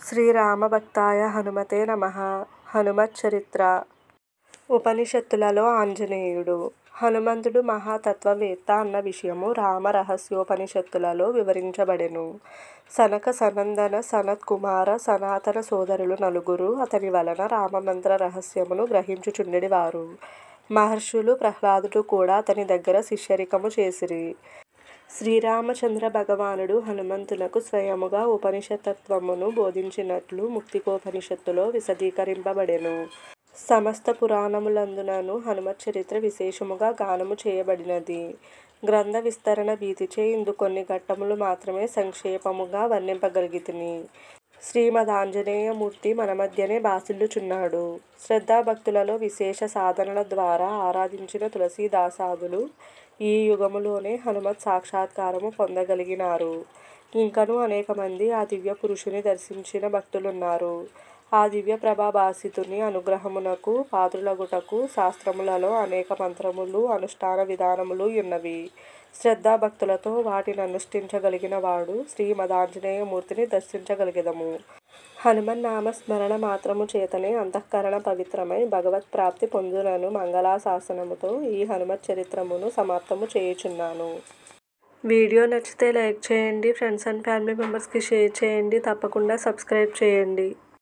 శ్రీరామభక్తాయ హనుమతే నమః. హనుమచ్చరిత్ర. ఉపనిషత్తులలో ఆంజనేయుడు. హనుమంతుడు మహాతత్వవేత్త అన్న విషయము రామరహస్యోపనిషత్తులలో వివరించబడెను. సనక సనందన సనత్కుమార సనాతన సోదరులు నలుగురు అతని వలన రామమంత్ర రహస్యమును గ్రహించుచుండెడివారు. మహర్షులు ప్రహ్లాదుడు కూడా అతని దగ్గర శిష్యరికము చేసిరి. శ్రీరామచంద్ర భగవానుడు హనుమంతునకు స్వయముగా ఉపనిషత్తత్వమును బోధించినట్లు ముక్తికోపనిషత్తులో విశదీకరింపబడెను. సమస్త పురాణములందునను హనుమచ్చరిత్ర విశేషముగా గానము చేయబడినది. గ్రంథ విస్తరణ భీతిచే ఇందు కొన్ని ఘట్టములు మాత్రమే సంక్షేపముగా వర్ణింపగలిగితిని. శ్రీమదాంజనేయమూర్తి మన మధ్యనే బాసిల్లుచున్నాడు. శ్రద్ధాభక్తులలో విశేష సాధనల ద్వారా ఆరాధించిన తులసీదాసాదులు ఈ యుగములోనే హనుమత్ సాక్షాత్కారము పొందగలిగినారు. ఇంకనూ అనేక మంది ఆ దివ్య పురుషుని దర్శించిన భక్తులున్నారు. ఆ దివ్య ప్రభాభాసితుని అనుగ్రహమునకు పాత్రులగుటకు శాస్త్రములలో అనేక మంత్రములు అనుష్ఠాన విధానములు యున్నవి. శ్రద్ధాభక్తులతో వాటిని అనుష్ఠించగలిగిన వాడు శ్రీమదాంజనేయమూర్తిని దర్శించగలిగెదము. హనుమన్నామ స్మరణ మాత్రము చేతనే అంతఃకరణ పవిత్రమై భగవత్ప్రాప్తి పొందునను మంగళాశాసనముతో ఈ హనుమచ్చరిత్రమును సమాప్తము చేయుచున్నాను. వీడియో నచ్చితే లైక్ చేయండి. ఫ్రెండ్స్ అండ్ ఫ్యామిలీ మెంబర్స్కి షేర్ చేయండి. తప్పకుండా సబ్స్క్రైబ్ చేయండి.